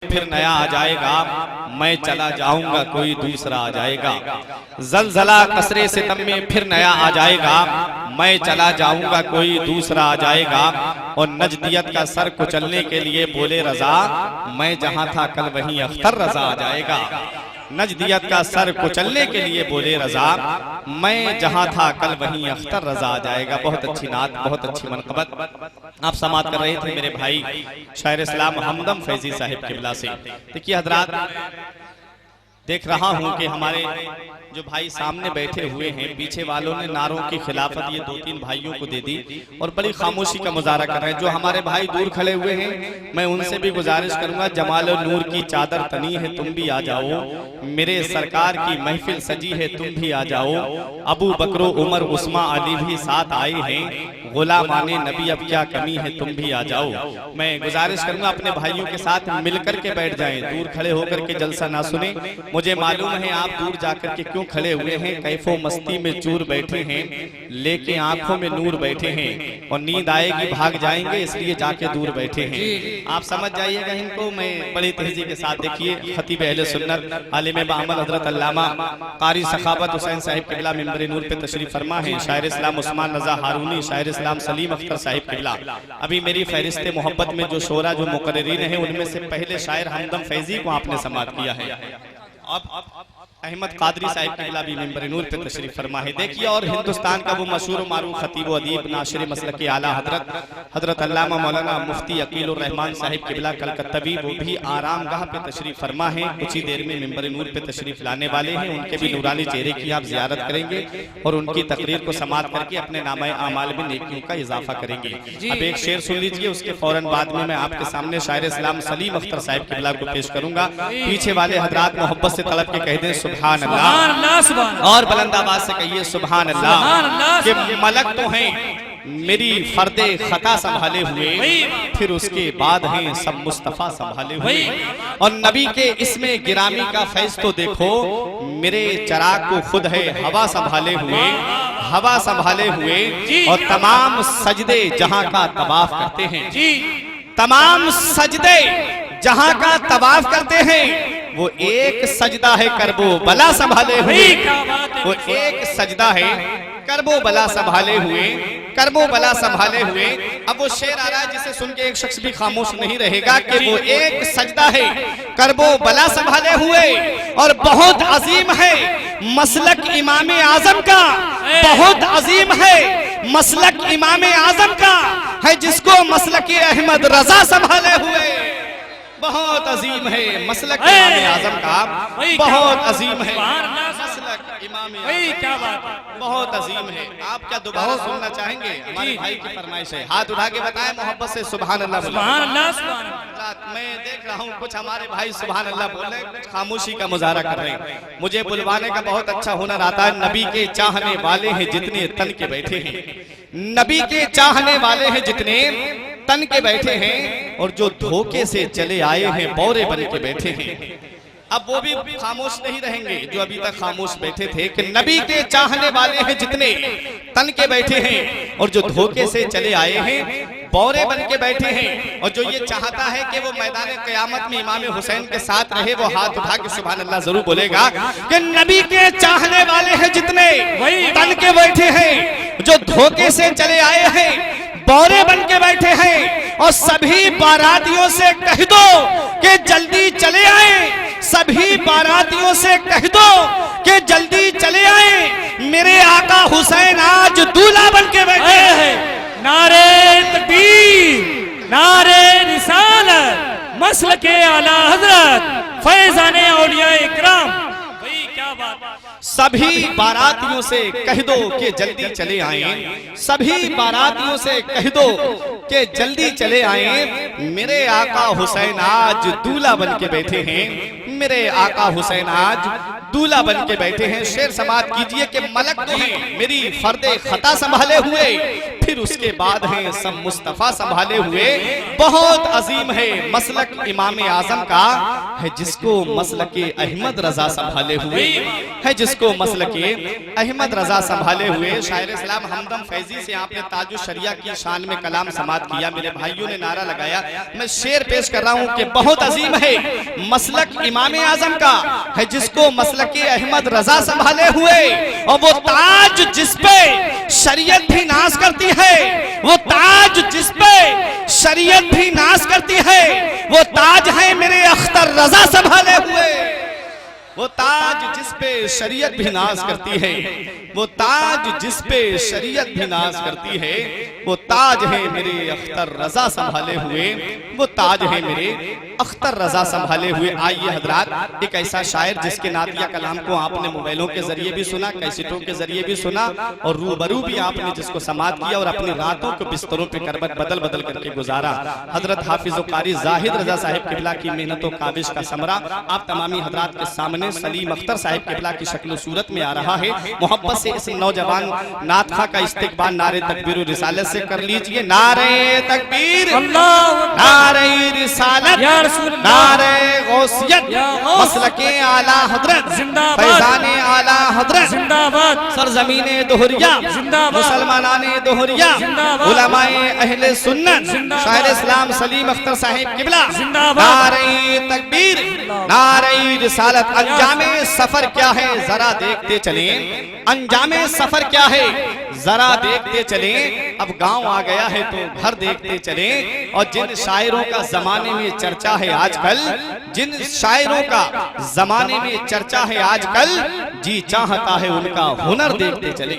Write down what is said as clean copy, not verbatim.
फिर नया आ जाएगा, मैं चला जाऊंगा कोई दूसरा आ जाएगा। जलजला कसरे सितम में फिर नया आ जाएगा, मैं चला जाऊंगा कोई दूसरा आ जाएगा। और नजदियत का सर कुचलने के लिए बोले रजा, मैं जहां था कल वहीं अख्तर रजा आ जाएगा। नजदियत का सर कुचलने के लिए बोले रजा, मैं जहां था कल वहीं अख्तर रजा आ जाएगा। बहुत अच्छी नात, बहुत अच्छी मनक़बत आप समात कर रहे थे मेरे भाई शायर इस्लाम हमदम फैजी साहिब किबला से। देखिए हजरात, देख रहा हूं कि हमारे जो भाई सामने बैठे हुए हैं, पीछे वालों ने नारों की खिलाफत ये 2-3 भाइयों को दे दी और बड़ी खामोशी का मुजाहरा कर रहे हैं। जो हमारे भाई दूर खड़े हुए हैं, मैं उनसे भी गुजारिश करूंगा, जमाल और नूर की चादर तनी है तुम भी आ जाओ, मेरे सरकार की महफिल सजी है तुम भी आ जाओ। अबू बकरो उमर उस्मा अली भी साथ आए हैं, गुलामाने नबी अब क्या कमी है तुम भी आ जाओ। मैं गुजारिश करूंगा अपने भाइयों के साथ मिलकर के बैठ जाएं, दूर खड़े होकर के जलसा ना सुने। मुझे मालूम है आप दूर जाकर के क्यों खड़े हुए हैं, कैफो मस्ती में चूर बैठे हैं, लेके आंखों में नूर बैठे हैं और नींद आएगी भाग जाएंगे इसलिए जाके दूर बैठे हैं। आप समझ जाइएगा इनको। मैं बड़ी तेजी के साथ देखिए खतीब अहले सुन्नत आलिम बामल हजरत अल्लामा कारी सखावत हुसैन साहिब किबला मिंबर नूर पे तशरीफ फरमा है। शायर इस्लाम उस्मान रजा हारूनी, शायर इस्लाम सलीम अख्तर साहिब किबला। अभी मेरी फहरिस्त मोहब्बत में जो शोरा जो मुकर्रिरीन है, उनमें से पहले शायर हमदम फैजी को आपने समात किया है। अब अहमद कादरी साहिब किबला भी मिंबर नूर पे तशरीफ फरमा है। देखिए, और हिंदुस्तान का वो मशहूर मारूफ खतीब व अदीब नाशिर मसलक के आला हजरत अल्लामा मौलाना मुफ्ती अकील रहमान साहिब किबला कलकत्तवी, वो भी आराम गाह पे तशरीफ फरमा है। कुछ ही देर में मिंबर नूर पे तशरीफ लाने वाले हैं। उनके भी नूरानी चेहरे की आप जियारत करेंगे और उनकी तकरीर को समात करके अपने नामा आमाल में नेकियों का इजाफा करेंगे। अब एक शेर सुन लीजिए, उसके फौरन बाद में मैं आपके सामने शायर इस्लाम सलीम अख्तर साहिब किबला को पेश करूंगा। पीछे वाले हजरात मोहब्बत से तड़प के कह दें सुभान अल्लाह, और बुलंद आवाज से कहिए सुभान अल्लाह। कि मलक तो हैं मेरी फर्दे खता संभाले हुए, फिर उसके बाद हैं सब मुस्तफा संभाले हुए। और नबी के इसमें गिरामी का फैज तो देखो, मेरे चराग को खुद है हवा संभाले हुए, हवा संभाले हुए। और तमाम सजदे जहां का तवाफ करते हैं, तमाम सजदे जहां का तवाफ करते हैं, वो एक सजदा है करबो बला संभाले हुए, वो एक सजदा है करबो बला संभाले हुए, करबो बला संभाले हुए। अब वो शेर आ रहा है जिसे सुन के एक शख्स भी खामोश नहीं रहेगा कि वो एक सजदा है करबो बला संभाले हुए। और बहुत अजीम है मसलक इमाम आजम का, बहुत अजीम है मसलक इमाम आजम का, है जिसको मसलक अहमद रजा संभाले हुए। बहुत अजीम है मसलक इमाम आजम का, बहुत अजीम है मसलक इमाम क्या बात, बहुत अजीम है। आप क्या दोबारा सुनना चाहेंगे? हमारे भाई की फरमाइश है, हाथ उठा के बताएं मोहब्बत से सुभान अल्लाह। सुभान अल्लाह। मैं देख रहा हूँ कुछ हमारे भाई सुभान अल्लाह बोल रहे हैं, खामोशी का मुजाहरा कर रहे हैं। मुझे बुलवाने का बहुत अच्छा हुनर आता है। नबी के चाहने वाले हैं जितने तन के बैठे हैं, नबी के चाहने वाले हैं जितने तन के बैठे हैं, और जो धोखे से चले आए हैं बौरे बन के बैठे हैं। अब वो भी खामोश नहीं रहेंगे जो अभी तक खामोश बैठे थे, कि नबी के चाहने वाले हैं जितने तन के बैठे हैं, और जो धोखे से चले आए हैं बौरे बन के बैठे हैं। और जो ये चाहता है कि वो मैदान क़यामत में इमाम हुसैन के साथ रहे, वो हाथ उठा के सुभान अल्लाह जरूर बोलेगा कि नबी के चाहने वाले हैं जितने तन के बैठे हैं, जो धोखे से चले आए हैं बौरे बन के बैठे हैं। और सभी बारातियों से कह दो कि जल्दी चले आए, सभी बारातियों से कह दो कि जल्दी चले आए, मेरे आका हुसैन आज दूल्हा बन के बैठे हैं। नारे तकबीर, नारे रिसालत, मसलके आला हजरत फैजाने औलिया इकराम। भाई क्या बात। सभी बारातियों से कह दो कि जल्दी चले आए, सभी बारातियों से कह दो कि जल्दी चले आए, मेरे आका हुसैन आज दूल्हा बन के बैठे हैं, मेरे आका हुसैन आज दूल्हा बन के बैठे हैं। शेर समात कीजिए कि मलक तो हैं मेरी फर्दे खता संभाले हुए, फिर उसके बाद हैं सब मुस्तफा संभाले हुए। बहुत अजीम है मसलक इमाम आजम का, है जिसको मसलके अहमद रजा संभाले हुए, है जिसको मसलके अहमद रजा संभाले हुए। शायर इस्लाम हमदम फैजी से आपने ताजु शरिया की शान में कलाम समात किया, मेरे भाइयों ने नारा लगाया। मैं शेर पेश कर रहा हूं कि बहुत अजीम है मसलक इमाम आजम का, है जिसको मसलके अहमद रजा संभाले हुए। और वो ताज जिस पे शरीयत भी नाज करती है, वो ताज जिस पे शरीयत भी नाज करती है, वो ताज है मेरे अख्तर रजा संभाले हुए। वो ताज जिस पे शरीयत भी नाज करती है, वो ताज जिस पे शरीयत भी नाज करती है, वो ताज है मेरे अख्तर रजा संभाले हुए, वो ताज है मेरे अख्तर रजा संभाले हुए। आइए हजरात, एक ऐसा शायर जिसके नातिया कलाम को आपने मोबाइलों के जरिए भी सुना, कैसेटों के जरिए भी सुना, और रूबरू भी आपने जिसको समात किया और अपनी रातों को बिस्तरों पे करबत बदल बदल करके गुजारा। हजरत हाफिज कारी जाहिद रजा साहिब किबला की मेहनतों काबिश का समरा आप तमामी हजरात के सामने सलीम अख्तर साहिब किबला की शक्ल सूरत में आ रहा है। मोहब्बत से इस नौजवान नातखा का इस्तिकबाल नारे तकबीर रिसालत से कर लीजिए। नारे तकबीर, नारे रिसालत, नारे गौसियत, मसलके आला हजरत जिंदाबाद, फैजाने आला हजरत जिंदाबाद, सरजमीने दोहरिया जिंदाबाद, मुसलमानाने दोहरिया जिंदाबाद, उलमाए अहले सुन्नत शायर इस्लाम सलीम अख्तर साहिब किबला जिंदाबाद। नारे तकबीर, नारे रिसालत। अंजामे सफर क्या है जरा देखते चले, अंजामे सफर क्या है जरा देखते चले। अब गांव आ गया है तो घर देखते चले। और जिन शायरों का जमाने में चर्चा है आजकल, जिन शायरों का जमाने में चर्चा है आजकल, जी चाहता है उनका हुनर देखते चले।